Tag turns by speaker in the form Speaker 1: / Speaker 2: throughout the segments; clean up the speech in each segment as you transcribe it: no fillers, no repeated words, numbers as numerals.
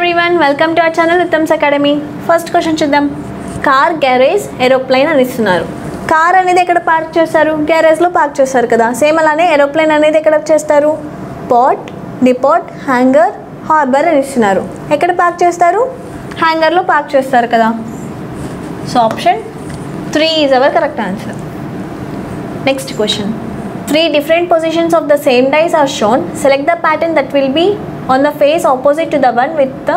Speaker 1: everyone, welcome to our channel Uttam's Academy. First question చూద్దాం. Car garage aeroplane అని ఇస్తున్నారు. Car అనేది ఎక్కడ పార్క్ చేస్తారు? గ్యారేజ్లో పార్క్ చేస్తారు కదా. సేమ్ అలానే ఏరోప్లేన్ అనేది ఎక్కడ చేస్తారు? పోర్ట్, డిపోర్ట్, హ్యాంగర్, హార్బర్ అని ఇస్తున్నారు. ఎక్కడ పార్క్ చేస్తారు? హ్యాంగర్లో పార్క్ చేస్తారు కదా. So option 3 is our correct answer. Next question. 3 different positions of the same dice are shown. Select the pattern that will be on the face opposite to the one with the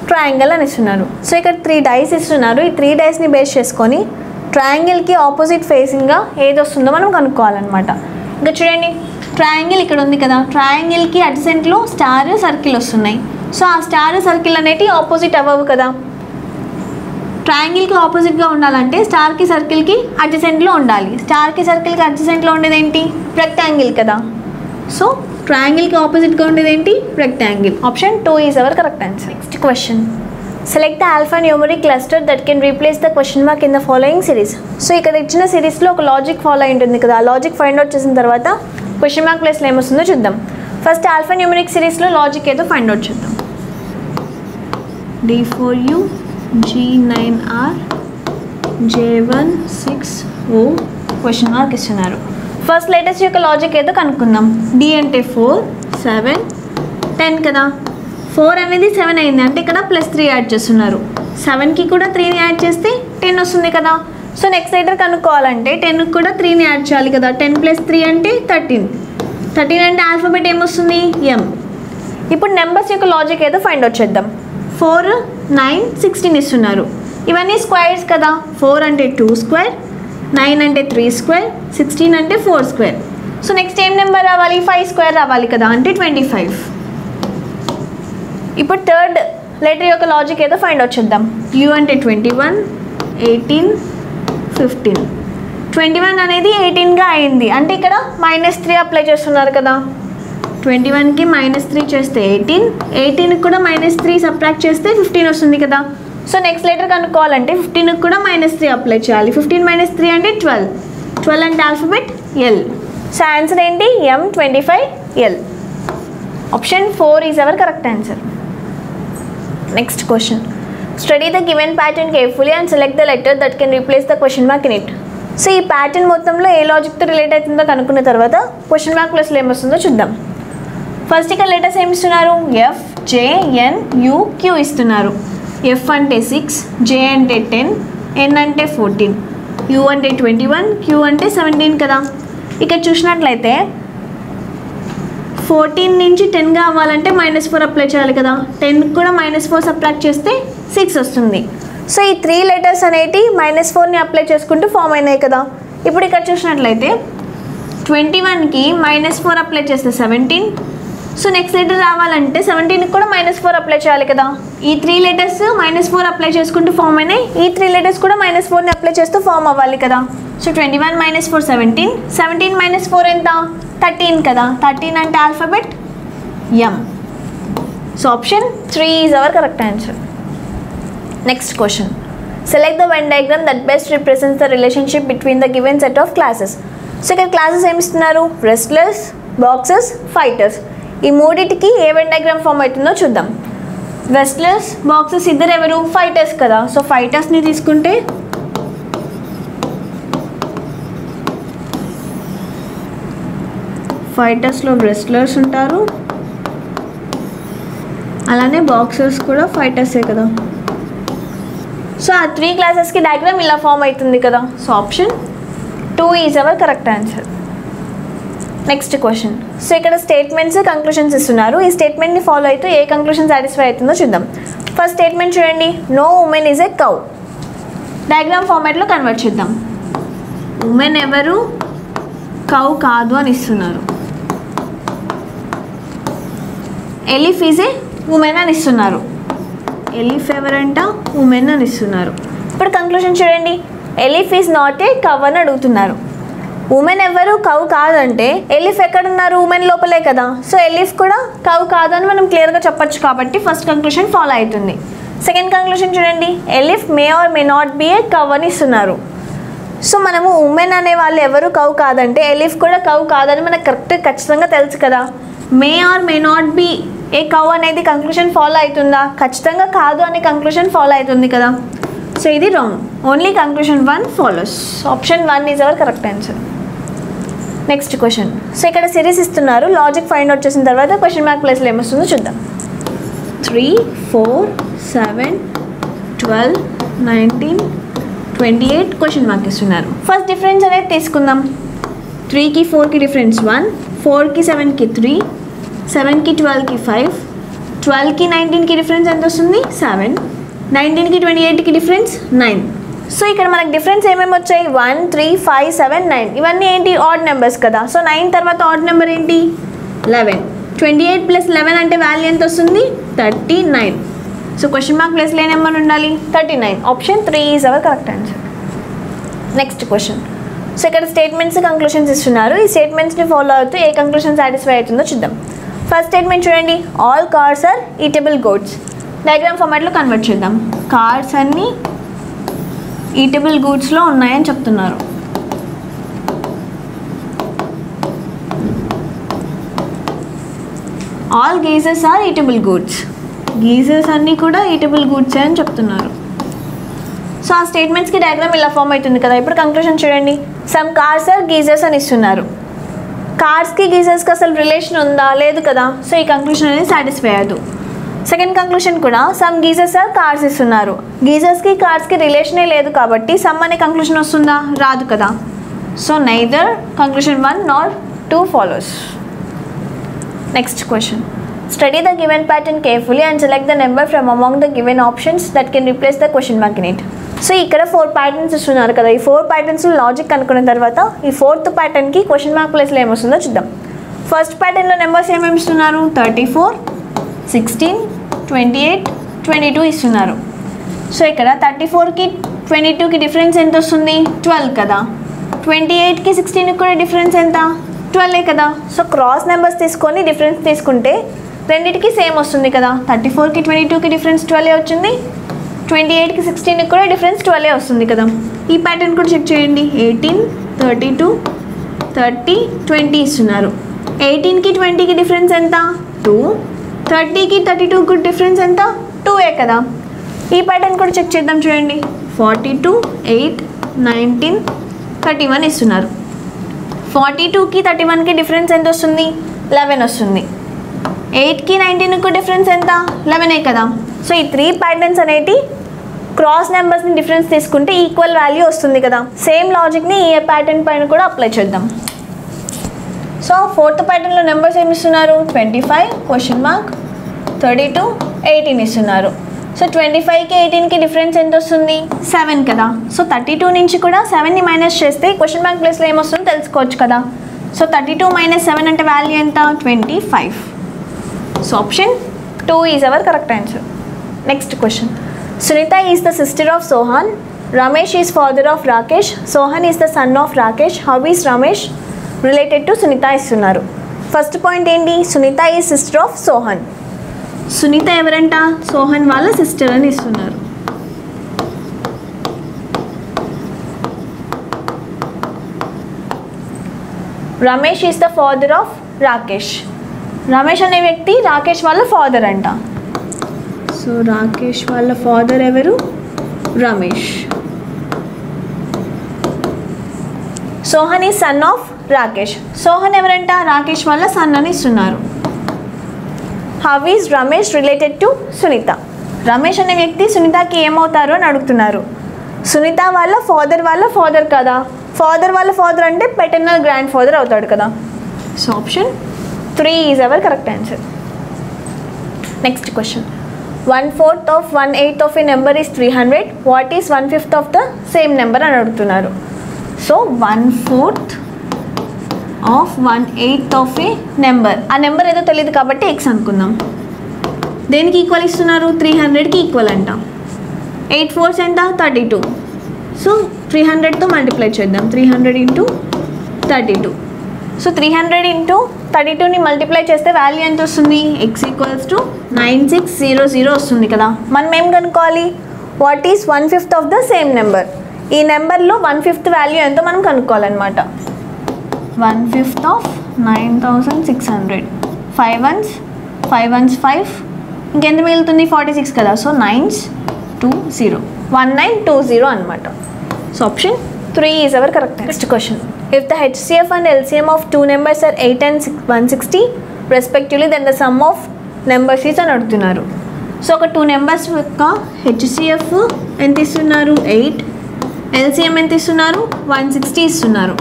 Speaker 1: triangle అని ఇస్తున్నారు. So ఇక్కడ 3 dice ఇస్తున్నారు. ఈ 3 డైస్ని base చేసుకొని ట్రయాంగిల్కి opposite ఫేసింగ్గా ఏది వస్తుందో మనం కనుక్కోవాలన్నమాట. ఇంకా చూడండి, ట్రయాంగిల్ ఇక్కడ ఉంది కదా. ట్రయాంగిల్కి అడ్జసెంట్లో స్టార్ సర్కిల్ వస్తున్నాయి. సో ఆ స్టార్ సర్కిల్ అనేటి ఆపోజిట్ అవ్వవు కదా. ట్రయాంగిల్కి ఆపోజిట్గా ఉండాలంటే స్టార్కి సర్కిల్కి అడ్జసెంట్లో ఉండాలి. స్టార్కి సర్కిల్కి అడ్జసెంట్లో ఉండేది ఏంటి? రెక్టాంగిల్ కదా. సో ట్రయాంగిల్కి ఆపోజిట్గా ఉండేది ఏంటి? Rectangle. Option 2 is our correct answer. Next question. Select the alphanumeric cluster that can replace the question mark in the following series. So ఇక్కడ ఇచ్చిన సిరీస్లో ఒక లాజిక్ ఫాలో అయి ఉంటుంది కదా. ఆ లాజిక్ ఫైండ్ అవుట్ చేసిన తర్వాత క్వశ్చన్ మార్క్ ప్లేస్లో ఏమొస్తుందో చూద్దాం. ఫస్ట్ ఆల్ఫాన్యూమరిక్ సిరీస్లో లాజిక్ ఏదో ఫైండ్ అవుట్ చేద్దాం. D4U G9R J16O question mark ఇస్తున్నారు. ఫస్ట్ లేటెస్ట్ యొక్క లాజిక్ ఏదో కనుక్కుందాం. D అంటే 4, 7, 10 కదా. 4 అనేది 7 అయింది అంటే ఇక్కడ +3 యాడ్ చేస్తున్నారు. 7కి కూడా 3ని యాడ్ చేస్తే 10 వస్తుంది కదా. సో నెక్స్ట్ లెటర్ కనుక్కోవాలంటే 10కి కూడా 3ని యాడ్ చేయాలి కదా. 10 + 3 అంటే 13. 13 అంటే ఆల్ఫాబెట్ ఏమొస్తుంది? M. ఇప్పుడు నెంబర్స్ యొక్క లాజిక్ ఏదో ఫైండ్ అవుట్ చేద్దాం. 4, 9, 16 ఇస్తున్నారు. ఇవన్నీ స్క్వేర్స్ కదా. 4 అంటే 2 స్క్వేర్, 9 అంటే 3 స్క్వేర్, 16 అంటే 4 స్క్వేర్. సో నెక్స్ట్ ఏం నెంబర్ రావాలి? 5 స్క్వేర్ రావాలి కదా, అంటే 25. ఇప్పుడు థర్డ్ లెటర్ యొక్క లాజిక్ ఏదో ఫైండ్ అవుట్ చేద్దాం. U అంటే 21, 18, 15. 21 అనేది 18గా అయింది అంటే ఇక్కడ -3 అప్లై చేస్తున్నారు కదా. 21కి -3 చేస్తే 18, 18కి కూడా -3 సబ్ట్రాక్ట్ చేస్తే 15 వస్తుంది కదా. సో నెక్స్ట్ లెటర్ కనుక్కోవాలంటే 15కి కూడా -3 అప్లై చేయాలి. 15 - 3 అంటే 12. 12 అంటే ఆల్ఫాబెట్ L. సో ఆన్సర్ ఏంటి? M25L. Option 4 is our correct answer. Next question. Study the given pattern carefully and select the letter that can replace the question mark in it. So ఈ pattern మొత్తంలో ఏ లాజిక్తో relate అవుతుందో కనుక్కున్న తర్వాత question mark ప్లస్లో ఏమొస్తుందో చూద్దాం. First ఇక్కడ letters ఏమి ఇస్తున్నారు? F, J, N, U, Q ఇస్తున్నారు. F అంటే 6, J అంటే 10, N అంటే 14, U అంటే 21, Q అంటే 17 కదా. ఇక్కడ చూసినట్లయితే 14 నుంచి 10 కావాలంటే -4 అప్లై చేయాలి కదా. 10 కూడా -4 సబ్ట్రాక్ట్ చేస్తే 6 వస్తుంది. సో ఈ 3 లెటర్స్ అనేటి -4ని అప్లై చేసుకుంటూ ఫామ్ అయినాయి కదా. ఇప్పుడు ఇక్కడ చూసినట్లయితే 21కి -4 అప్లై చేస్తే 17. సో నెక్స్ట్ లెటర్ రావాలంటే 17కి కూడా -4 అప్లై చేయాలి కదా. ఈ 3 లెటర్స్ -4 అప్లై చేసుకుంటూ ఫామ్ అయినాయి. ఈ 3 లెటర్స్ కూడా -4ని అప్లై చేస్తూ ఫామ్ అవ్వాలి కదా. సో 21 - 4 17, 17 - 4 ఎంత? 13 కదా. 13 అంటే alphabet M. So option 3 is our correct answer. Next question. Select the Venn diagram that best represents the relationship between the given set of classes. So ఇక్కడ క్లాసెస్ ఏమి ఇస్తున్నారు? Wrestlers, boxers, fighters. ఈ మూడింటికి ఏ Venn diagram form అవుతుందో చూద్దాం. Wrestlers, boxers ఇద్దరు ఎవరు? Fighters కదా. సో ఫైటర్స్ని తీసుకుంటే ఫైటర్స్లో రెస్లర్స్ ఉంటారు, అలానే బాక్సర్స్ కూడా ఫైటర్సే కదా. సో ఆ 3 క్లాసెస్కి డయాగ్రామ్ ఇలా ఫామ్ అవుతుంది కదా. So option 2 is our correct answer. Next question. So ఇక్కడ స్టేట్మెంట్స్, కంక్లూషన్స్ ఇస్తున్నారు. ఈ స్టేట్మెంట్ని ఫాలో అయితే ఏ కంక్లూషన్ సాటిస్ఫై అవుతుందో చూద్దాం. ఫస్ట్ స్టేట్మెంట్ చూడండి. No women is a cow. Diagram ఫార్మాట్లో కన్వర్ట్ చేద్దాం. ఉమెన్ ఎవరు? కౌ కాదు అని ఇస్తున్నారు. ఎలిఫ్ ఈజ్ ఏ ఉమెన్ అని ఇస్తున్నారు. ఎలిఫ్ ఎవరంట? ఉమెన్ అని ఇస్తున్నారు. ఇప్పుడు కంక్లూషన్ చూడండి. ఎలిఫ్ ఈజ్ నాట్ ఏ కౌ అని అడుగుతున్నారు. ఉమెన్ ఎవరు? కౌ కాదంటే ఎలిఫ్ ఎక్కడున్నారు? ఉమెన్ లోపలే కదా. సో ఎలిఫ్ కూడా కౌ కాదని మనం క్లియర్గా చెప్పచ్చు కాబట్టి ఫస్ట్ కంక్లూషన్ ఫాలో అవుతుంది. సెకండ్ కంక్లూషన్ చూడండి. Elephant may or may not be a cow అని ఇస్తున్నారు. సో మనము ఉమెన్ అనే వాళ్ళు ఎవరు కౌ కాదంటే ఎలిఫ్ కూడా కౌ కాదని మనకు ఖచ్చితంగా తెలుసు కదా. May or may not be a cow అనేది కంక్లూషన్ ఫాలో అవుతుందా? ఖచ్చితంగా కాదు అనే కంక్లూషన్ ఫాలో అవుతుంది కదా. సో ఇది wrong. Only conclusion 1 follows. Option 1 is our correct answer. Next question. So ఇక్కడ సిరీస్ ఇస్తున్నారు. లాజిక్ ఫైండ్ అవుట్ చేసిన తర్వాత క్వశ్చన్ మార్క్ ప్లేస్లో ఏమొస్తుందో చూద్దాం. 3, 4, 7, 12, 19, 28 క్వశ్చన్ మార్క్ ఇస్తున్నారు. ఫస్ట్ డిఫరెన్స్ అనేది తీసుకుందాం. 3కి 4కి డిఫరెన్స్ 1, 4కి 7కి 3, 7కి 12కి 5, 12కి 19కి డిఫరెన్స్ ఎంత వస్తుంది? 7, 19కి 28కి డిఫరెన్స్ 9. సో ఇక్కడ మనకి డిఫరెన్స్ ఏమేమి వచ్చాయి? 1, 3, 5, 7, 9. ఇవన్నీ ఏంటి? ఆడ్ నెంబర్స్ కదా. సో 9 తర్వాత ఆడ్ నెంబర్ ఏంటి? 11. 28 + 11 అంటే వాల్యూ ఎంత వస్తుంది? 39. సో క్వశ్చన్ మార్క్ ప్లేస్లో ఏ నెంబర్ ఉండాలి? 39. Option 3 is our correct answer. Next question. So ఇక్కడ స్టేట్మెంట్స్ కంక్లూషన్స్ ఇస్తున్నారు. ఈ స్టేట్మెంట్స్ని ఫాలో అవుతూ ఏ కంక్లూషన్ సాటిస్ఫై అవుతుందో చూద్దాం. ఫస్ట్ స్టేట్మెంట్ చూడండి. All cars are eatable goods. Diagram ఫార్మాట్లో కన్వర్ట్ చేద్దాం. కార్స్ అన్నీ ఈటబుల్ గూడ్స్లో ఉన్నాయని చెప్తున్నారు. All geysers are eatable goods. Geysers అన్నీ కూడా ఈటబుల్ గూడ్స్ అని చెప్తున్నారు. సో ఆ స్టేట్మెంట్స్కి డయాగ్రామ్ ఇలా ఫామ్ అవుతుంది కదా. ఇప్పుడు కంక్లూషన్ చూడండి. సమ్ కార్స్ ఆర్ గీజర్స్ అని ఇస్తున్నారు. కార్స్కి గీజర్స్కి అసలు రిలేషన్ ఉందా? లేదు కదా. సో ఈ కంక్లూషన్ అనేది సాటిస్ఫై అవ్వదు. సెకండ్ కంక్లూషన్ కూడా సమ్ గీజర్స్ ఆర్ కార్స్ ఇస్తున్నారు. గీజర్స్కి కార్స్కి రిలేషనే లేదు కాబట్టి సమ్ అనే కంక్లూషన్ వస్తుందా? రాదు కదా. So neither conclusion 1 nor 2 follows. Next question. Study the given pattern carefully and select the number from among the given options that can replace the question mark in it. So ఇక్కడ 4 patterns ఇస్తున్నారు కదా. ఈ 4 ప్యాటర్న్స్లో logic కనుక్కున్న తర్వాత ఈ 4th ప్యాటర్న్కి question mark ప్లేస్లో ఏమొస్తుందో చూద్దాం. ఫస్ట్ ప్యాటర్న్లో నెంబర్స్ ఏమేమి ఇస్తున్నారు? 34, 16, 28, 22 ఇస్తున్నారు. సో ఇక్కడ 34కి 22కి డిఫరెన్స్ ఎంత వస్తుంది? 12 కదా. 28కి 16కి కూడా డిఫరెన్స్ ఎంత? 12 కదా. సో క్రాస్ నెంబర్స్ తీసుకొని డిఫరెన్స్ తీసుకుంటే రెండింటికి సేమ్ వస్తుంది కదా. 34కి 22కి డిఫరెన్స్ 12 వచ్చింది. 28కి 16కి కూడా డిఫరెన్స్ 12 వస్తుంది కదా. ఈ ప్యాటర్న్ కూడా చెక్ చేయండి. 18, 32, 30, 20 ఇస్తున్నారు. 18కి 20కి డిఫరెన్స్ ఎంత? 2. 30కి 32కి డిఫరెన్స్ ఎంత? 2 కదా. ఈ ప్యాటర్న్ కూడా చెక్ చేద్దాం చూడండి. 42, 8, 19, 31 ఇస్తున్నారు. 42కి 31కి డిఫరెన్స్ ఎంత వస్తుంది? 11 వస్తుంది. 8కి 19కి డిఫరెన్స్ ఎంత? 11 కదా. సో ఈ 3 ప్యాటర్న్స్ అనేటి క్రాస్ నెంబర్స్ని డిఫరెన్స్ తీసుకుంటే ఈక్వల్ వాల్యూ వస్తుంది కదా. సేమ్ లాజిక్ని ఈ ప్యాటర్న్ పైన కూడా అప్లై చేద్దాం. సో 4th ప్యాటర్న్లో నెంబర్స్ ఏమి ఇస్తున్నారు? 25 క్వశ్చన్ మార్క్, 32, 18 ఇస్తున్నారు. సో 25కి 18కి డిఫరెన్స్ ఎంత వస్తుంది? 7 కదా. సో 32 నుంచి కూడా 7ని మైనస్ చేస్తే క్వశ్చన్ మార్క్ ప్లేస్లో ఏమొస్తుందో తెలుసుకోవచ్చు కదా. సో 32 - 7 అంటే వాల్యూ ఎంత? 25. So option 2 is our correct answer. Next question. Sunita is the sister of Sohan. Ramesh is father of Rakesh. Sohan is the son of Rakesh. How is Ramesh related to Sunita ఇస్తున్నారు. ఫస్ట్ పాయింట్ ఏంటి? Sunita is sister of Sohan. Sunita ఎవరంట? సోహన్ వాళ్ళ sister అని ఇస్తున్నారు. Ramesh is the father of Rakesh. Ramesh అనే వ్యక్తి రాకేష్ వాళ్ళ father అంట. సో రాకేష్ వాళ్ళ ఫాదర్ ఎవరు? Ramesh. Sohan is son of Rakesh. Sohan ఎవరంట? రాకేష్ వాళ్ళ సన్ అని ఇస్తున్నారు. How is Ramesh related to Sunita. Ramesh అనే వ్యక్తి సునీతకి ఏమవుతారు అని అడుగుతున్నారు. సునీత వాళ్ళ ఫాదర్ కదా. ఫాదర్ వాళ్ళ ఫాదర్ అంటే పెటర్నల్ గ్రాండ్ ఫాదర్ అవుతాడు కదా. So option 3 is our correct answer. Next question. 1/4 of 1/8 of a number is 300. What is 1/5 of the same number అని అడుగుతున్నారు. So 1/4 of 1/8 of a number. ఆ నెంబర్ ఏదో తెలియదు కాబట్టి x అనుకుందాం. దేనికి ఈక్వల్ ఇస్తున్నారు? 300కి ఈక్వల్ అంట. 8 4s ఎంత? 32. సో 300తో మల్టిప్లై చేద్దాం. 300 × 32. సో 300 × 32ని మల్టిప్లై చేస్తే వాల్యూ ఎంత వస్తుంది? x = 9600 వస్తుంది కదా. మనం ఏం కనుక్కోవాలి? What is 1/5 of the same number. ఈ నెంబర్లో 1/5 వాల్యూ ఎంతో మనం కనుక్కోవాలన్నమాట. 1/5 of 9600. 5 ones 5 1s 5, ఇంకెంత మిగులుతుంది 46 కదా. సో 9s 20, 1920 అనమాట. So option 3 is our correct. Next question, if the HCF and LCM of 2 numbers are 8 and 160 respectively then the sum of numbers is అని అడుగుతున్నారు. సో ఒక 2 నెంబర్స్ యొక్క HCF ఎంత ఇస్తున్నారు 8, LCM ఎంత ఇస్తున్నారు 160 ఇస్తున్నారు.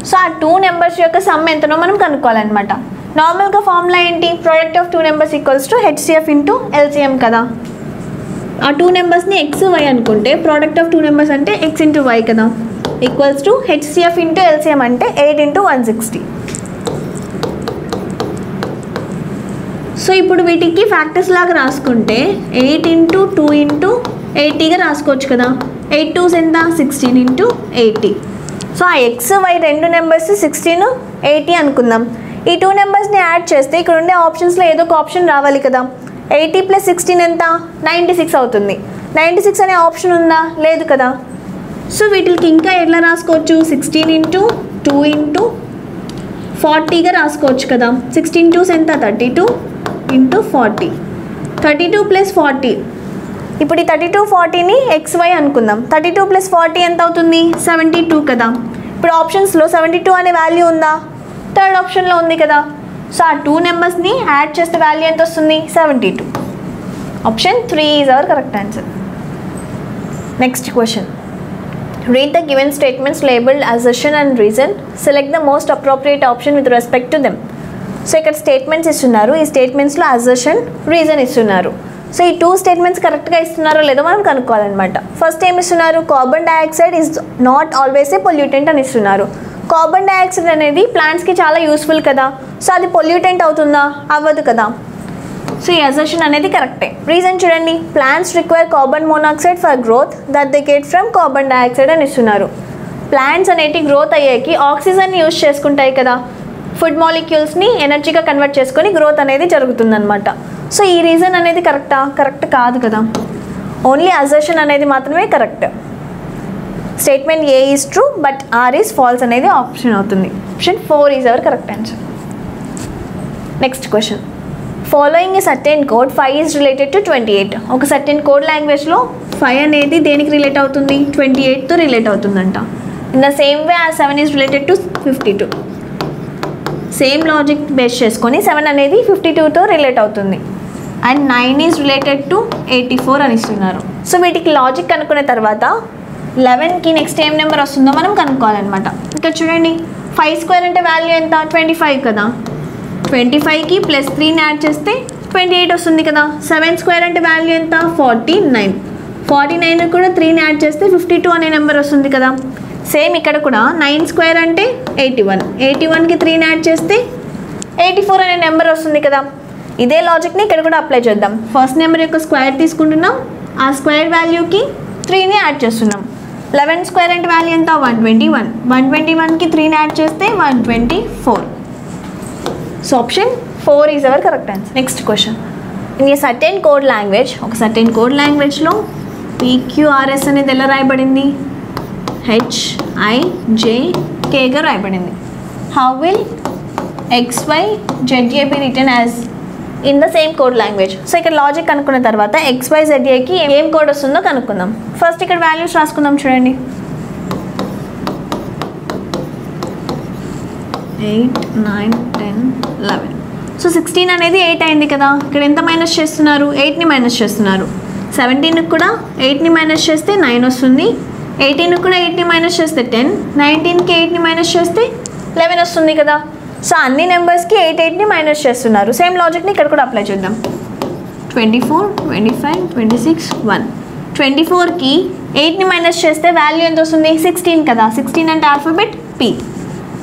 Speaker 1: సో ఆ 2 నెంబర్స్ యొక్క సమ్ ఎంతనో మనం కనుక్కోవాలన్నమాట. నార్మల్గా ఫార్ములా ఏంటి, product of 2 numbers equals to HCF into LCM కదా. ఆ 2 నెంబర్స్ని ఎక్స్ వై అనుకుంటే ప్రోడక్ట్ ఆఫ్ 2 నెంబర్స్ అంటే ఎక్స్ ఇంటూ వై కదా, equals to HCF into LCM అంటే 8 into 160. సో ఇప్పుడు వీటికి ఫ్యాక్టర్స్ లాగా రాసుకుంటే 8 into 2 into 80గా రాసుకోవచ్చు కదా. 8 2s ఎంత 16 into 80. సో ఆ ఎక్స్ వై 2 నెంబర్స్ 16 80 అనుకుందాం. ఈ 2 నెంబర్స్ని యాడ్ చేస్తే ఇక్కడ ఉండే ఆప్షన్స్లో ఏదో ఒక ఆప్షన్ రావాలి కదా. 80 + 16 ఎంత 96 అవుతుంది. 96 అనే ఆప్షన్ ఉందా, లేదు కదా. సో వీటికి ఇంకా ఎట్లా రాసుకోవచ్చు, 16 into 2 into 40గా రాసుకోవచ్చు కదా. 16 2s ఎంత 32 into 40, 32 + 40. ఇప్పుడు ఈ 32 40ని XY అనుకుందాం. 32 + 40 ఎంత అవుతుంది 72 కదా. ఇప్పుడు ఆప్షన్స్లో 72 అనే వాల్యూ ఉందా, థర్డ్ ఆప్షన్లో ఉంది కదా. సో ఆ 2 నెంబర్స్ని యాడ్ చేస్తే వాల్యూ ఎంత వస్తుంది 72. Option 3 is our correct answer. Next question, read the given statements labeled assertion and reason, select the most appropriate option with respect to them. So ఇక్కడ స్టేట్మెంట్స్ ఇస్తున్నారు. ఈ స్టేట్మెంట్స్లో అసర్షన్ రీజన్ ఇస్తున్నారు. So ఈ 2 statements కరెక్ట్గా ఇస్తున్నారో లేదో మనం కనుక్కోవాలన్నమాట. ఫస్ట్ ఏమి ఇస్తున్నారు, carbon dioxide is not always a pollutant అని ఇస్తున్నారు. కార్బన్ డైఆక్సైడ్ అనేది ప్లాంట్స్కి చాలా యూస్ఫుల్ కదా. సో అది పొల్యూటెంట్ అవుతుందా, అవ్వదు కదా. సో ఈ అసర్షన్ అనేది కరెక్టే. రీజన్ చూడండి, plants require carbon monoxide for growth that they get from carbon dioxide అని ఇస్తున్నారు. ప్లాంట్స్ అనేవి గ్రోత్ అయ్యేకి ఆక్సిజన్ యూజ్ చేసుకుంటాయి కదా. ఫుడ్ మాలిక్యూల్స్ని ఎనర్జీగా కన్వర్ట్ చేసుకొని గ్రోత్ అనేది జరుగుతుందన్నమాట. సో ఈ రీజన్ అనేది కరెక్టా, కరెక్ట్ కాదు కదా. ఓన్లీ అసర్షన్ అనేది మాత్రమే correct. Statement A is true but R is false అనేది ఆప్షన్ అవుతుంది. Option 4 is our correct answer. Next question, following a certain code 5 is related to 28. ఒక సర్టెన్ కోడ్ లాంగ్వేజ్లో 5 అనేది దేనికి రిలేట్ అవుతుంది 28తో రిలేట్ అవుతుందంట. In the same way as 7 is related to 52. Same logic base చేసుకొని 7 అనేది 52తో రిలేట్ అవుతుంది. అండ్ 9 ఈజ్ రిలేటెడ్ టు 84 అని ఇస్తున్నారు. సో వీటికి లాజిక్ కనుక్కునే తర్వాత 11కి నెక్స్ట్ ఏం నెంబర్ వస్తుందో మనం కనుక్కోవాలన్నమాట. ఇక్కడ చూడండి, 5² అంటే వాల్యూ ఎంత 25 కదా. 25కి +3ని యాడ్ చేస్తే 28 వస్తుంది కదా. 7² అంటే వాల్యూ ఎంత 49. 49 కూడా 3ని యాడ్ చేస్తే 52 అనే నెంబర్ వస్తుంది కదా. సేమ్ ఇక్కడ కూడా 9² అంటే 81. 81కి 3ని యాడ్ చేస్తే 84 అనే నెంబర్ వస్తుంది కదా. ఇదే లాజిక్ని ఇక్కడ కూడా అప్లై చేద్దాం. ఫస్ట్ నెంబర్ యొక్క స్క్వేర్ తీసుకుంటున్నాం, ఆ స్క్వేర్ వాల్యూకి 3ని యాడ్ చేస్తున్నాం. 11² అంటే వాల్యూ ఎంత 121. 121కి 3ని యాడ్ చేస్తే 124. So option 4 is our correct answer. Next question, in a certain code language, ఒక సర్టెన్ కోడ్ లాంగ్వేజ్లో PQRS అనేది ఎలా రాయబడింది HIJKగా రాయబడింది. How will XYZA be written as in the same code language. So ఇక్కడ లాజిక్ కనుక్కున్న తర్వాత XYZAకి ఏం కోడ్ వస్తుందో కనుక్కుందాం. ఫస్ట్ ఇక్కడ వాల్యూస్ రాసుకుందాం. చూడండి, 8 9 10 11. సో 16 అనేది 8 అయింది కదా. ఇక్కడ ఎంత మైనస్ చేస్తున్నారు 8ని మైనస్ చేస్తున్నారు. 17కి కూడా 8ని మైనస్ చేస్తే 9 వస్తుంది. 18కి కూడా 8ని మైనస్ చేస్తే 10. 19కి 8ని మైనస్ చేస్తే 11 వస్తుంది కదా. సో అన్ని నెంబర్స్కి 8ని మైనస్ చేస్తున్నారు. సేమ్ లాజిక్ని ఇక్కడ కూడా అప్లై చేద్దాం. 24 25 26 1. 24కి 8ని మైనస్ చేస్తే వాల్యూ ఎంత వస్తుంది 16 కదా. 16 అంటే ఆల్ఫాబెట్ P.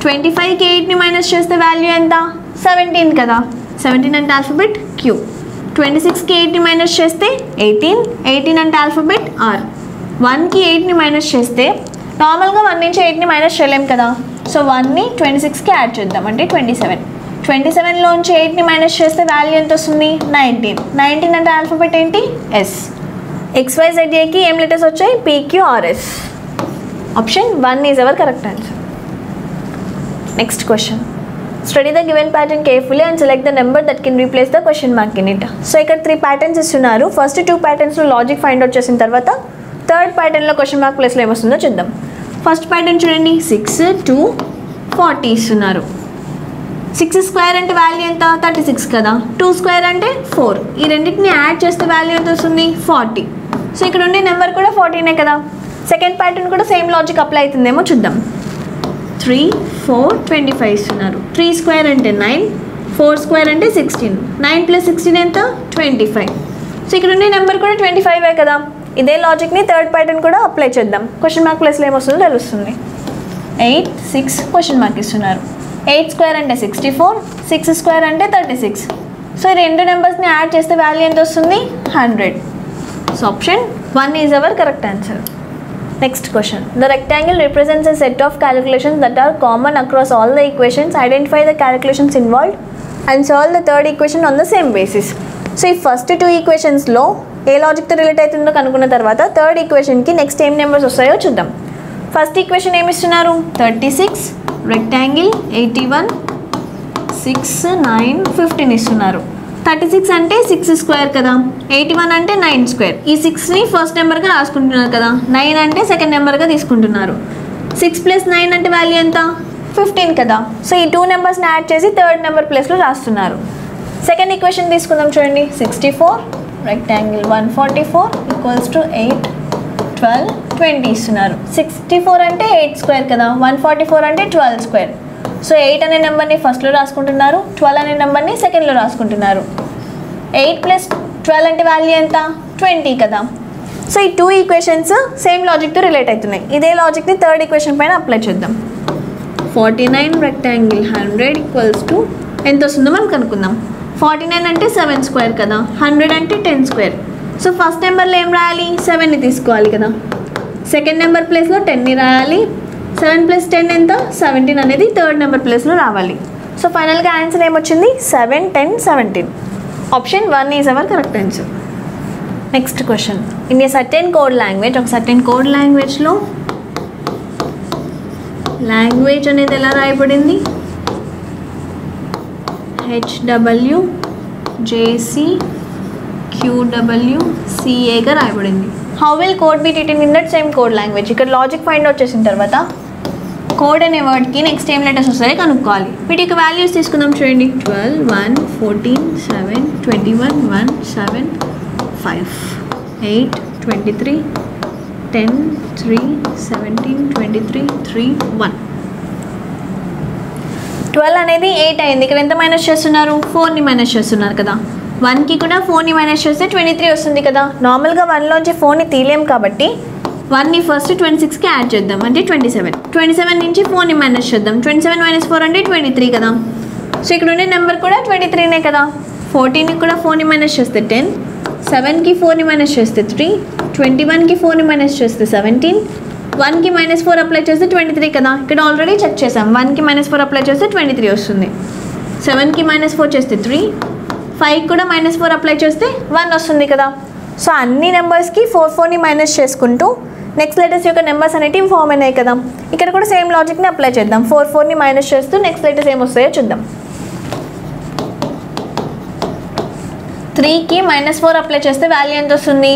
Speaker 1: 25కి 8ని మైనస్ చేస్తే వాల్యూ ఎంత 17 కదా. 17 అంటే ఆల్ఫాబెట్ Q. 26కి 8ని మైనస్ చేస్తే 18. 18 అంటే ఆల్ఫాబెట్ R. 1కి 8ని మైనస్ చేస్తే నార్మల్గా 1 నుంచి 8ని మైనస్ చేయలేం కదా. సో 1ని 26కి యాడ్ చేద్దాం అంటే 27. 27లోంచి 8ని మైనస్ చేస్తే వాల్యూ ఎంత వస్తుంది 19. 19 అంటే ఆల్ఫాబెట్ ఏంటి S. XYZAకి ఏం లెటర్స్ వచ్చాయి PQRS. Option 1 is our correct answer. Next question, Study the given pattern carefully and select the number that can replace the question mark in it. So ఇక్కడ 3 patterns ఇస్తున్నారు. First 2 ప్యాటర్న్స్లో logic find out చేసిన తర్వాత third ప్యాటర్న్లో question mark ప్లేస్లో ఏమొస్తుందో చూద్దాం. First pattern చూడండి, 6, 2, 40 ఇస్తున్నారు. 6 స్క్వేర్ అంటే వాల్యూ ఎంత? 36 కదా. 2 స్క్వేర్ అంటే 4. ఈ రెండింటిని యాడ్ చేస్తే వాల్యూ ఎంత వస్తుంది? 40. సో ఇక్కడ ఉండే నెంబర్ కూడా 14 కదా. సెకండ్ ప్యాటర్న్ కూడా సేమ్ లాజిక్ అప్లై అవుతుందేమో చూద్దాం. 3, 4, 25 ఇస్తున్నారు. 3 స్క్వేర్ అంటే 9, 4 స్క్వేర్ అంటే 16. 9 + 16 ఎంత? 25. సో ఇక్కడ ఉండే నెంబర్ కూడా 25 కదా. ఇదే లాజిక్ని థర్డ్ ప్యాటర్న్ కూడా అప్లై చేద్దాం. క్వశ్చన్ మార్క్ ప్లేస్లో ఏమొస్తుందో తెలుస్తుంది. 8, 6 క్వశ్చన్ మార్క్ ఇస్తున్నారు. 8 స్క్వేర్ అంటే 64, 6 స్క్వేర్ అంటే 36. సో ఈ రెండు నెంబర్స్ని యాడ్ చేస్తే వాల్యూ ఎంత వస్తుంది? 100. So option 1 is our correct answer. Next question. The rectangle represents a set of calculations that are common across all the equations. Identify the calculations involved and solve the third equation on the same basis. So, if first 2 equations lo A logic తో relate అవుతుందో కనుక్కున్న తర్వాత third equation కి next ఏం numbers వస్తాయో చూద్దాం. First equation ఏమి ఇస్తున్నారు? 36 రెక్టాంగిల్ 81 6 9 15 ఇస్తున్నారు. 36 అంటే 6 స్క్వేర్ కదా. 81 అంటే 9 స్క్వేర్. ఈ 6ని ఫస్ట్ నెంబర్గా రాసుకుంటున్నారు కదా. 9 అంటే సెకండ్ నెంబర్గా తీసుకుంటున్నారు. 6 + 9 అంటే వాల్యూ ఎంత? 15 కదా. సో ఈ 2 నెంబర్స్ని యాడ్ చేసి థర్డ్ నెంబర్ ప్లేస్లో రాస్తున్నారు. సెకండ్ ఈక్వేషన్ తీసుకుందాం చూడండి. 64 రెక్టాంగిల్ 144 = 8 12 20 ఇస్తున్నారు. 64 అంటే 8 స్క్వేర్ కదా. 144 అంటే 12 స్క్వేర్. సో 8 అనే నెంబర్ని ఫస్ట్లో రాసుకుంటున్నారు, 12 అనే నెంబర్ని సెకండ్లో రాసుకుంటున్నారు. 8 + 12 అంటే వాల్యూ ఎంత? 20 కదా. సో ఈ 2 ఈక్వేషన్స్ సేమ్ లాజిక్తో రిలేట్ అవుతున్నాయి. ఇదే లాజిక్ని థర్డ్ ఈక్వేషన్ పైన అప్లై చేద్దాం. 49 రెక్టాంగిల్ 100 = ఎంత వస్తుందో మనం కనుక్కుందాం. 49 అంటే 7 స్క్వేర్ కదా. 100 అంటే 10 స్క్వేర్. సో ఫస్ట్ నెంబర్లో ఏం రాయాలి? 7ని తీసుకోవాలి కదా. సెకండ్ నెంబర్ ప్లేస్లో 10ని రాయాలి. 7 + 10 ఎంత? 17 అనేది థర్డ్ నెంబర్ ప్లేస్లో రావాలి. సో ఫైనల్గా ఆన్సర్ ఏమొచ్చింది? 7 10 17. Option 1 is our correct answer. Next question. In a certain code language, ఒక సర్టెన్ కోడ్ లాంగ్వేజ్లో లాంగ్వేజ్ అనేది ఎలా రాయబడింది? HWJCQWCAగా రాయబడింది. How will code be written in that same code language? ఇక్కడ లాజిక్ ఫైండ్ అవుట్ చేసిన తర్వాత కోడ్ అనే వర్డ్కి నెక్స్ట్ ఏం లెటర్స్ వస్తాయో కనుక్కోవాలి. వీటికి వాల్యూస్ తీసుకుందాం చూడండి. 12 1 14 7 21 1 7 5 8 23 10 3 17 23 3 1. 12 అనేది 8 అయింది. ఇక్కడ ఎంత మైనస్ చేస్తున్నారు? 4ని మైనస్ చేస్తున్నారు కదా. 1కి కూడా 4ని మైనస్ చేస్తే 23 వస్తుంది కదా. నార్మల్గా 1లోంచి 4ని తీయలేం కాబట్టి 1ని ఫస్ట్ 26కి యాడ్ చేద్దాం, అంటే 27. 27 నుంచి 4ని మైనస్ చేద్దాం. 27 - 4 అంటే 23 కదా. సో ఇక్కడ ఉండే నెంబర్ కూడా 23నే కదా. 14కి కూడా 4ని మైనస్ చేస్తే 10, 7కి 4ని మైనస్ చేస్తే 3, 21కి 4ని మైనస్ చేస్తే 17, 1కి -4 అప్లై చేస్తే 23 కదా. ఇక్కడ ఆల్రెడీ చెక్ చేసాం. 1కి -4 అప్లై చేస్తే 23 వస్తుంది. 7కి -4 చేస్తే 3, 5కి కూడా -4 అప్లై చేస్తే 1 వస్తుంది కదా. సో అన్ని నెంబర్స్కి 4ని మైనస్ చేసుకుంటూ నెక్స్ట్ లెటర్స్ యొక్క నెంబర్స్ అనేటివి ఫామ్ అయినాయి కదా. ఇక్కడ కూడా సేమ్ లాజిక్ని అప్లై చేద్దాం. 4ని మైనస్ చేస్తూ నెక్స్ట్ లెటర్స్ ఏమొస్తాయో చూద్దాం. 3కి -4 అప్లై చేస్తే వాల్యూ ఎంత వస్తుంది?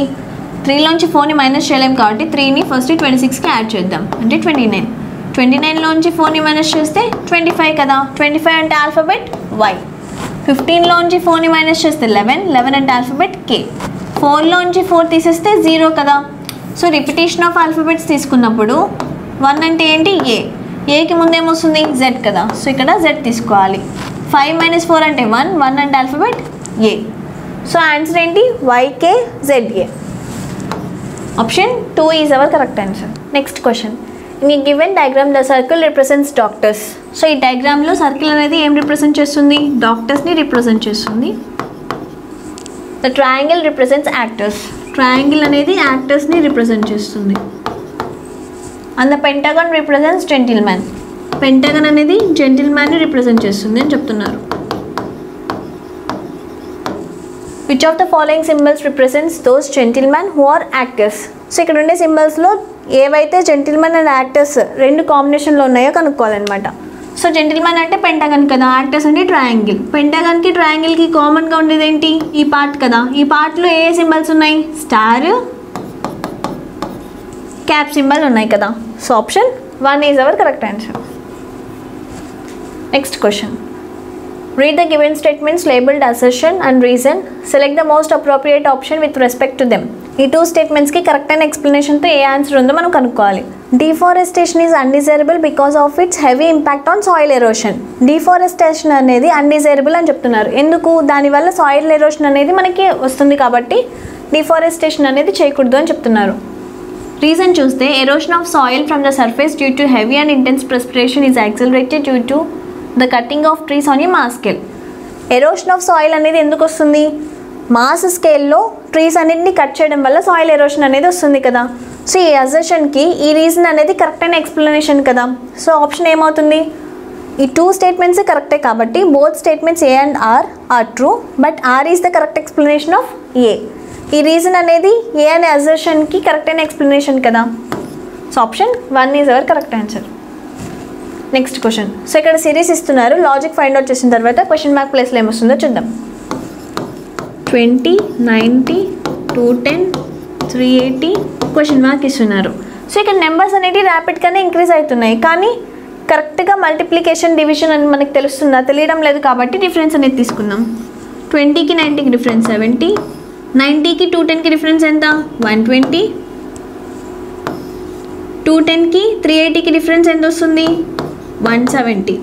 Speaker 1: 3లోంచి 4ని మైనస్ చేయలేం కాబట్టి 3ని ఫస్ట్ 26కి యాడ్ చేద్దాం, అంటే 29. 29లోంచి 4ని మైనస్ చేస్తే 25 కదా. 25 అంటే ఆల్ఫాబెట్ Y. 15లోంచి 4ని మైనస్ చేస్తే 11, 11 అంటే ఆల్ఫాబెట్ K. 4లోంచి 4 తీసేస్తే 0 కదా. సో రిపిటేషన్ ఆఫ్ ఆల్ఫాబెట్స్ తీసుకున్నప్పుడు 1 అంటే ఏంటి? ఏకి ముందేమొస్తుంది? Z కదా. సో ఇక్కడ Z తీసుకోవాలి. 5 - 4 అంటే 1, 1 అంటే ఆల్ఫాబెట్ A. సో ఆన్సర్ ఏంటి? YKZA. Option 2 is our correct answer. Next question. In ఈ given diagram the circle represents doctors. So ఈ డయాగ్రామ్లో సర్కిల్ అనేది ఏం రిప్రజెంట్ చేస్తుంది? డాక్టర్స్ని రిప్రజెంట్ చేస్తుంది. The triangle represents actors. Triangle అనేది యాక్టర్స్ని రిప్రజెంట్ చేస్తుంది. And the pentagon represents gentleman. Pentagon అనేది జెంటిల్మ్యాన్ని రిప్రజెంట్ చేస్తుంది అని చెప్తున్నారు. Which of the following symbols represents those gentlemen who are actors. So ఇక్కడ ఉండే సింబల్స్లో ఏవైతే జెంటిల్మెన్ అండ్ యాక్టర్స్ రెండు కాంబినేషన్లో ఉన్నాయో కనుక్కోవాలన్నమాట. సో జెంటిల్మెన్ అంటే పెంటగన్ కదా, యాక్టర్స్ అంటే ట్రయాంగిల్. పెంటగన్కి ట్రయాంగిల్కి కామన్గా ఉండేది ఏంటి? ఈ పార్ట్ కదా. ఈ పార్ట్లో ఏ సింబల్స్ ఉన్నాయి? స్టార్, క్యాప్ సింబల్ ఉన్నాయి కదా. So option 1 is our correct answer. Next question. Read the given statements labeled assertion and reason. Select the most appropriate option with respect to them. ఈ 2 స్టేట్మెంట్స్కి కరెక్ట్ అయిన ఎక్స్ప్లెనేషన్తో ఏ answer ఉందో మనం కనుక్కోవాలి. Deforestation is undesirable because of it's heavy impact on soil erosion. Deforestation అనేది undesirable అని చెప్తున్నారు. ఎందుకు? దానివల్ల సాయిల్ ఎరోషన్ అనేది మనకి వస్తుంది కాబట్టి డిఫారెస్టేషన్ అనేది చేయకూడదు అని చెప్తున్నారు. రీజన్ చూస్తే erosion of soil from the surface due to heavy and intense precipitation is accelerated due to the cutting of trees on a mass scale. Erosion of soil అనేది ఎందుకు వస్తుంది? మాస్ స్కేల్లో ట్రీస్ అన్నింటినీ కట్ చేయడం వల్ల soil erosion అనేది వస్తుంది కదా. సో ఈ అజర్షన్కి ఈ రీజన్ అనేది కరెక్ట్ అయిన ఎక్స్ప్లెనేషన్ కదా. సో ఆప్షన్ ఏమవుతుంది? ఈ 2 స్టేట్మెంట్స్ కరెక్టే కాబట్టి both statements A and R true, but R is the correct explanation of A. ఈ రీజన్ అనేది ఏ అనే అజర్షన్కి కరెక్ట్ అయిన ఎక్స్ప్లెనేషన్ కదా. So option 1 is our correct answer. Next question. So ఇక్కడ సిరీస్ ఇస్తున్నారు. లాజిక్ ఫైండ్ అవుట్ చేసిన తర్వాత క్వశ్చన్ మార్క్ ప్లేస్లో ఏమొస్తుందో చూద్దాం. 20, 90, 210, 380 క్వశ్చన్ మార్క్ ఇస్తున్నారు. సో ఇక్కడ నెంబర్స్ అనేవి ర్యాపిడ్గానే ఇంక్రీజ్ అవుతున్నాయి, కానీ కరెక్ట్గా మల్టిప్లికేషన్ డివిజన్ అని మనకు తెలుస్తుందా? తెలియడం లేదు కాబట్టి డిఫరెన్స్ అనేది తీసుకుందాం. 20కి 90కి డిఫరెన్స్ 70, 90కి 210కి డిఫరెన్స్ ఎంత? 120, 210కి 380కి డిఫరెన్స్ ఎంత వస్తుంది? 170.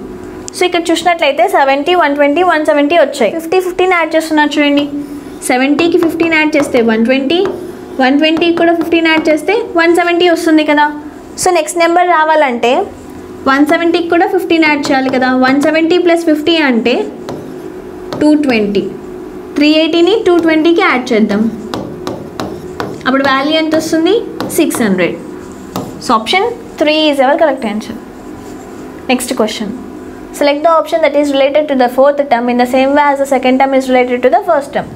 Speaker 1: సో ఇక్కడ చూసినట్లయితే 70, 120, 170 వచ్చాయి. 50, 15 యాడ్ చేస్తున్నారు చూడండి. 70కి 15 యాడ్ చేస్తే 120, 120 కూడా 15 యాడ్ చేస్తే 170 వస్తుంది కదా. సో నెక్స్ట్ నెంబర్ రావాలంటే 170కి కూడా 15 యాడ్ చేయాలి కదా. 170 + 50 అంటే 220. 380ని 220కి యాడ్ చేద్దాం. అప్పుడు వాల్యూ ఎంత వస్తుంది? 600. So option 3 is our correct answer. Next question. Select the option that is related to the fourth term in the same way as the second term is related to the first term.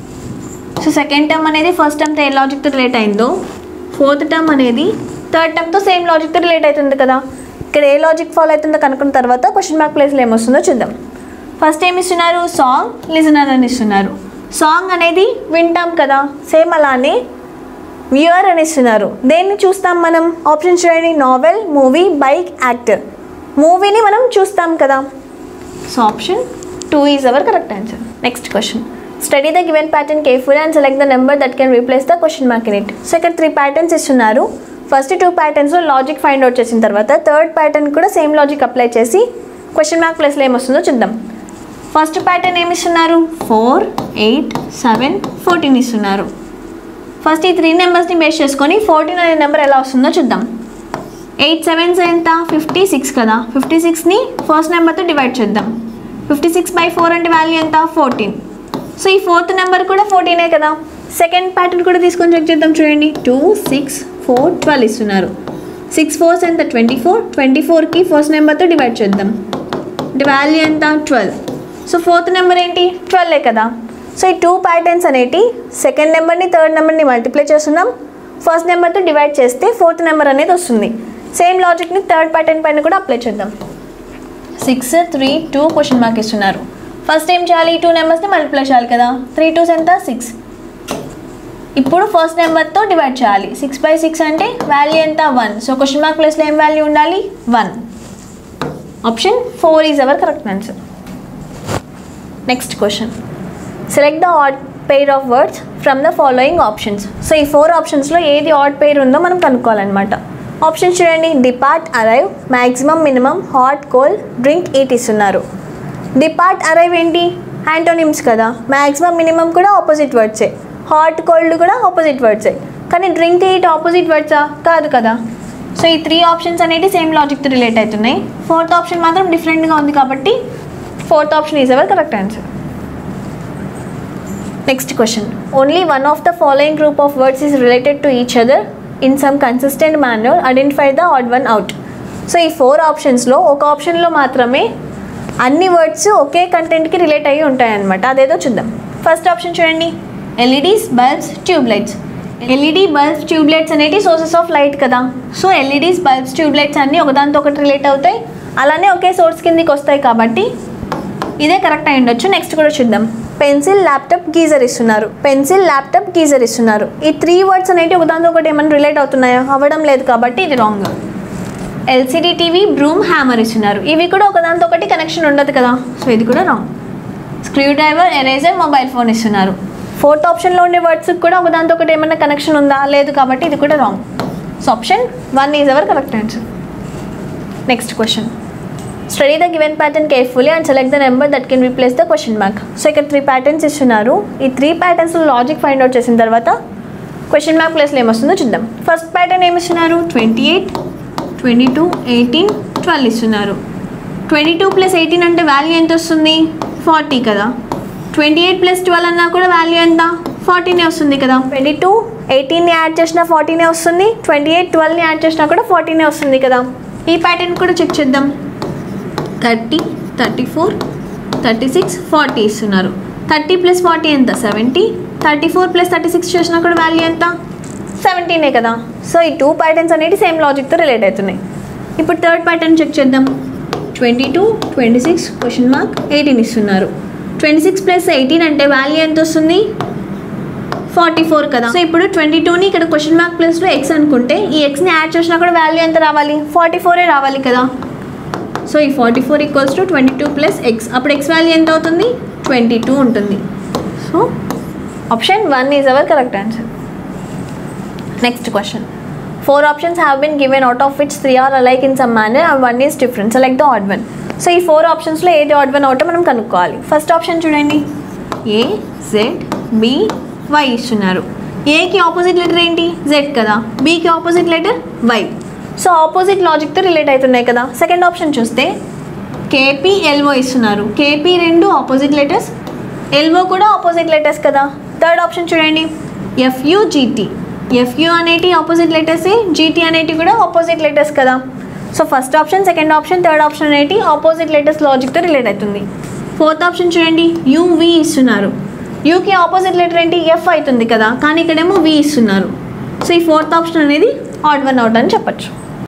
Speaker 1: So second term అనేది first term తో ఏ logic తో relate అయిందో, fourth term అనేది third term తో same logic తో relate అవుతుంది కదా. ఇక్కడ ఏ లాజిక్ ఫాలో అవుతుందో కనుక్కున్న తర్వాత క్వశ్చన్ మార్క్ ప్లేస్లో ఏమొస్తుందో చూద్దాం. ఫస్ట్ ఏమి ఇస్తున్నారు? సాంగ్, లిజనర్ అని ఇస్తున్నారు. సాంగ్ అనేది వింటాం కదా, సేమ్ అలానే వ్యూయర్ అని ఇస్తున్నారు. దేన్ని చూస్తాం మనం? ఆప్షన్ చూడండి. Novel, movie, bike, actor. మూవీని మనం చూస్తాం కదా. So option 2 is our correct answer. Next question. Study the given pattern carefully and select the number that can replace the question mark in it. So ఇక్కడ 3 patterns ఇస్తున్నారు. First 2 ప్యాటర్న్స్లో logic find out చేసిన తర్వాత third pattern కూడా same logic apply చేసి question mark ప్లేస్లో ఏమొస్తుందో చూద్దాం. ఫస్ట్ ప్యాటర్న్ ఏమి ఇస్తున్నారు? 4, 8, 7, 14 ఇస్తున్నారు. ఫస్ట్ ఈ 3 నెంబర్స్ని బేస్ చేసుకొని 14 అనే నెంబర్ ఎలా వస్తుందో చూద్దాం. 8 7s ఎంత? 56 కదా. 56ని ఫస్ట్ నెంబర్తో డివైడ్ చేద్దాం. 56/4 అంటే వాల్యూ ఎంత? 14. సో ఈ ఫోర్త్ నెంబర్ కూడా 14ఏ కదా. సెకండ్ ప్యాటర్న్ కూడా తీసుకొని చెక్ చేద్దాం చూడండి. 2, 6, 4, 12 ఇస్తున్నారు. 6 4s ఎంత? 24. 24కి ఫస్ట్ నెంబర్తో డివైడ్ చేద్దాం. అంటే వాల్యూ ఎంత? 12. సో ఫోర్త్ నెంబర్ ఏంటి? 12ఏ కదా. సో ఈ 2 ప్యాటర్న్స్ అనేటి సెకండ్ నెంబర్ని థర్డ్ నెంబర్ని మల్టిప్లై చేస్తున్నాం. ఫస్ట్ నెంబర్తో డివైడ్ చేస్తే ఫోర్త్ నెంబర్ అనేది వస్తుంది. సేమ్ లాజిక్ని థర్డ్ ప్యాటర్న్ పైన కూడా అప్లై చేద్దాం. 6, 3, 2 క్వశ్చన్ మార్క్ ఇస్తున్నారు. ఫస్ట్ ఏం చేయాలి? 2 నెంబర్స్ని మల్టిప్లై చేయాలి కదా. 3 2s ఎంత? 6. ఇప్పుడు ఫస్ట్ నెంబర్తో డివైడ్ చేయాలి. 6/6 అంటే వాల్యూ ఎంత? 1. సో క్వశ్చన్ మార్క్ ప్లేస్లో ఏం వాల్యూ ఉండాలి? 1. Option 4 is our correct answer. Next question. Select the add pair of words from the following options. So ఈ 4 ఆప్షన్స్లో ఏది ఆడ్ పెయిర్ ఉందో మనం కనుక్కోవాలన్నమాట. ఆప్షన్ చూడండి. Depart, arrive, maximum, minimum, hot, cold, drink, eat ఇస్తున్నారు. డిపార్ట్, అరైవ్ ఏంటి? Antonyms కదా. Maximum, minimum కూడా ఆపోజిట్ వర్డ్సే. హాట్, కోల్డ్ కూడా ఆపోజిట్ వర్డ్సే. కానీ డ్రింక్, ఈట్ ఆపోజిట్ వర్డ్సా? కాదు కదా. సో ఈ 3 ఆప్షన్స్ అనేవి సేమ్ లాజిక్తో రిలేట్ అవుతున్నాయి. ఫోర్త్ ఆప్షన్ మాత్రం డిఫరెంట్గా ఉంది కాబట్టి fourth option is our correct answer. Next question. Only one of the following group of words is related to each other in some consistent manner. Identify the odd one out. So ఈ 4 ఆప్షన్స్లో ఒక ఆప్షన్లో మాత్రమే అన్ని words ఒకే కంటెంట్కి relate అయ్యి ఉంటాయన్నమాట. అదేదో చూద్దాం. ఫస్ట్ ఆప్షన్ చూడండి. LEDs, bulbs, tubelights. LED, bulbs, tubelights అనేవి సోర్సెస్ ఆఫ్ లైట్ కదా. సో ఎల్ఈడీస్, బల్బ్స్, ట్యూబ్లైట్స్ అన్నీ ఒకదానితో ఒకటి రిలేట్ అవుతాయి. అలానే ఒకే సోర్స్ కిందకి వస్తాయి కాబట్టి ఇదే కరెక్ట్ అయి ఉండొచ్చు. నెక్స్ట్ కూడా చూద్దాం. పెన్సిల్, ల్యాప్టాప్, గీజర్ ఇస్తున్నారు. పెన్సిల్, ల్యాప్టాప్, గీజర్ ఇస్తున్నారు. ఈ 3 వర్డ్స్ అనేవి ఒకదానితో ఒకటి ఏమైనా రిలేట్ అవుతున్నాయా? అవ్వడం లేదు కాబట్టి ఇది wrong. LCD TV, broom, hammer ఇస్తున్నారు. ఇవి కూడా ఒకదానితో ఒకటి కనెక్షన్ ఉండదు కదా, సో ఇది కూడా wrong. Screw driver, eraser, mobile phone ఇస్తున్నారు. 4th ఆప్షన్లో ఉండే వర్డ్స్కి కూడా ఒకదానితో ఒకటి ఏమైనా కనెక్షన్ ఉందా? లేదు కాబట్టి ఇది కూడా wrong. So option 1 is our correct answer. Next question. Study the given pattern carefully and select the number that can replace the question mark. So ఇక్కడ 3 ప్యాటర్న్స్ ఇస్తున్నారు. ఈ 3 ప్యాటర్న్స్లో లాజిక్ ఫైండ్ అవుట్ చేసిన తర్వాత క్వశ్చన్ మార్క్ ప్లేస్లో ఏమొస్తుందో చూద్దాం. First pattern ఏమి ఇస్తున్నారు? 28, 22, 18, 12 ఇస్తున్నారు. 22 + 18 అంటే వాల్యూ ఎంత వస్తుంది? 40 కదా. 28 + 12 అన్నా కూడా వాల్యూ ఎంత? 40 వస్తుంది కదా. 22 18ని యాడ్ చేసినా 40 వస్తుంది. 28 12ని యాడ్ చేసినా కూడా 40 వస్తుంది కదా. ఈ ప్యాటర్న్ కూడా చెక్ చేద్దాం. 30, 34, 36, 40 ఇస్తున్నారు. 30 + 40 ఎంత? 70. 34 + 36 చేసినా కూడా వాల్యూ ఎంత? 17 కదా. సో ఈ 2 ప్యాటర్న్స్ అనేవి సేమ్ లాజిక్తో రిలేట్ అవుతున్నాయి. ఇప్పుడు థర్డ్ ప్యాటర్న్ చెక్ చేద్దాం. 22, 26, క్వశ్చన్ మార్క్, 18 ఇస్తున్నారు. 26 + 18 అంటే వాల్యూ ఎంత వస్తుంది? 44 కదా. సో ఇప్పుడు 22ని ఇక్కడ క్వశ్చన్ మార్క్ ప్లేస్లో ఎక్స్ అనుకుంటే ఈ ఎక్స్ని యాడ్ చేసినా కూడా వాల్యూ ఎంత రావాలి? 44 రావాలి కదా. సో ఈ 44 = 22 + x. అప్పుడు x వాల్యూ ఎంత అవుతుంది? 22 ఉంటుంది. So option 1 is our correct answer. Next question. 4 options have been given out of which 3 are alike in some manner and 1 is different. Select the odd one. So ఈ 4 ఆప్షన్స్లో ఏది odd one అవుటో మనం కనుక్కోవాలి. First option చూడండి. ఏ, Z, B, why ఇస్తున్నారు. ఏకి opposite letter ఏంటి? Z కదా. బికి opposite letter Y. So opposite లాజిక్తో రిలేట్ అవుతున్నాయి కదా. సెకండ్ ఆప్షన్ చూస్తే కేపీ, ఎల్ఓ ఇస్తున్నారు. కేపీ 2 ఆపోజిట్ లెటర్స్, ఎల్ఓ కూడా ఆపోజిట్ లెటర్స్ కదా. థర్డ్ ఆప్షన్ చూడండి. FU, GT. ఎఫ్యు అనేటి ఆపోజిట్ లెటర్సే, జీటీ అనేటి కూడా ఆపోజిట్ లెటర్స్ కదా. So first option, second option, third option అనేటి ఆపోజిట్ లెటర్స్ లాజిక్తో రిలేట్ అవుతుంది. ఫోర్త్ ఆప్షన్ చూడండి. యువి ఇస్తున్నారు. యూకి ఆపోజిట్ లెటర్ ఏంటి? ఎఫ్ అవుతుంది కదా, కానీ ఇక్కడేమో వి ఇస్తున్నారు. సో ఈ 4th ఆప్షన్ అనేది ఆడ్ వన్ అవుట్ అని చెప్పచ్చు.